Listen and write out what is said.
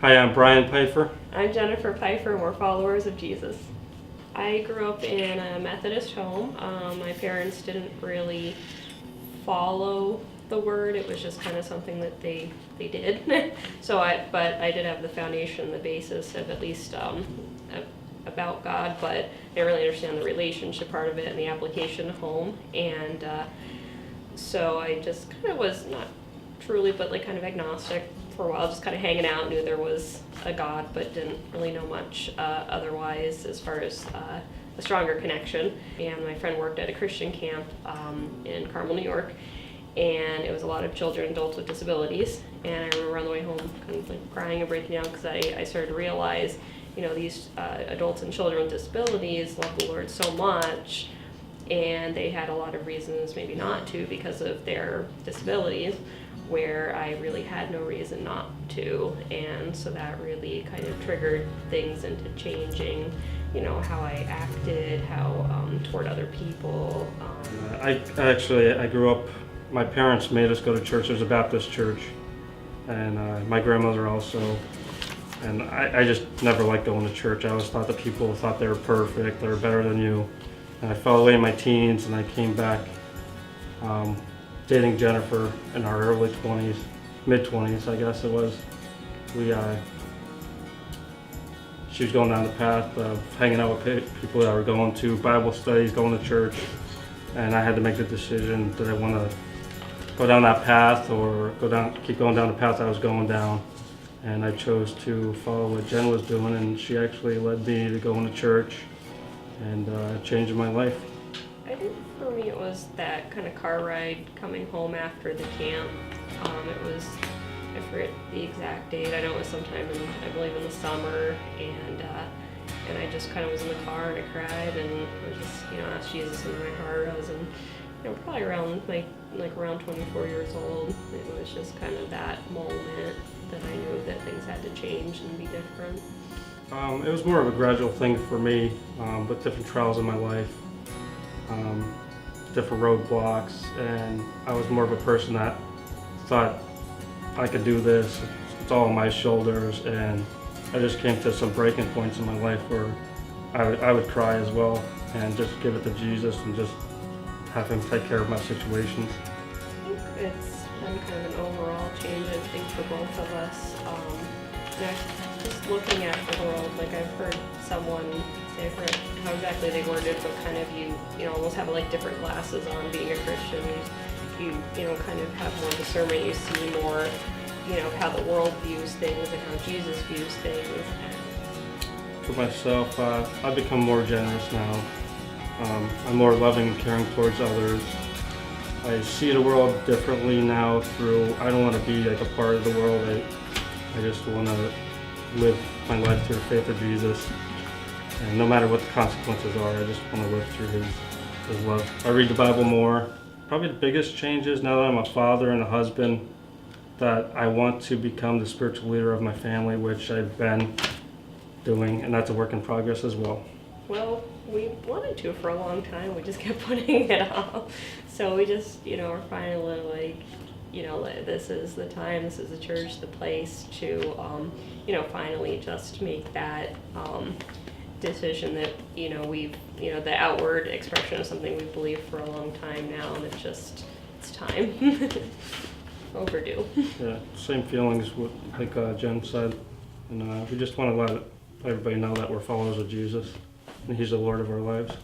Hi, I'm Brian Pfeiffer. I'm Jennifer Pfeiffer, and we're followers of Jesus. I grew up in a Methodist home. My parents didn't really follow the word. It was just kind of something that they did. But I did have the foundation, the basis of at least about God, but I didn't really understand the relationship part of it and the application at home. And so I just kind of was not truly, but like kind of agnostic for a while, just kind of hanging out, knew there was a God, but didn't really know much otherwise as far as a stronger connection. And my friend worked at a Christian camp in Carmel, New York, and it was a lot of children, adults with disabilities. And I remember on the way home kind of like crying and breaking down because I started to realize, these adults and children with disabilities love the Lord so much, and they had a lot of reasons maybe not to because of their disabilities, where I really had no reason not to. And so that really kind of triggered things into changing, how I acted, how toward other people. I grew up, my parents made us go to church. There's a Baptist church, and my grandmother also. And I just never liked going to church. I always thought that people thought they were perfect, they were better than you. And I fell away in my teens, and I came back dating Jennifer in our early 20s, mid-20s, I guess it was. She was going down the path of hanging out with people that were going to Bible studies, going to church, and I had to make the decision that I want to go down that path or keep going down the path I was going down. And I chose to follow what Jen was doing, and she actually led me to going to church and changing my life. I think for me it was that kind of car ride coming home after the camp. I forget the exact date. I know it was sometime I believe in the summer, and I just kind of was in the car and I cried and I just, asked Jesus into my heart. I was in, probably around around 24 years old. It was just kind of that moment that I knew that things had to change and be different. It was more of a gradual thing for me, with different trials in my life. Different roadblocks, and I was more of a person that thought I could do this, it's all on my shoulders, and I just came to some breaking points in my life where I would cry as well and just give it to Jesus and just have him take care of my situations. I think it's been kind of an overall change, I think, for both of us. Just looking at the world, like I've heard someone say, I forget how exactly they worded it, but kind of you almost have like different glasses on being a Christian. You kind of have more discernment. You see more, how the world views things and how Jesus views things. For myself, I've become more generous now. I'm more loving and caring towards others. I see the world differently now I don't want to be like a part of the world. I just want to live my life through the faith of Jesus. And no matter what the consequences are, I just want to live through his love. I read the Bible more. Probably the biggest change is now that I'm a father and a husband, that I want to become the spiritual leader of my family, which I've been doing, and that's a work in progress as well. Well, we wanted to for a long time. We just kept putting it off. So we just, are finally like, this is the time, this is the church, the place to, finally just make that decision that, we've, the outward expression of something we've believed for a long time now, and it's time. Overdue. Yeah, same feelings like Jen said, and we just want to let everybody know that we're followers of Jesus, and he's the Lord of our lives.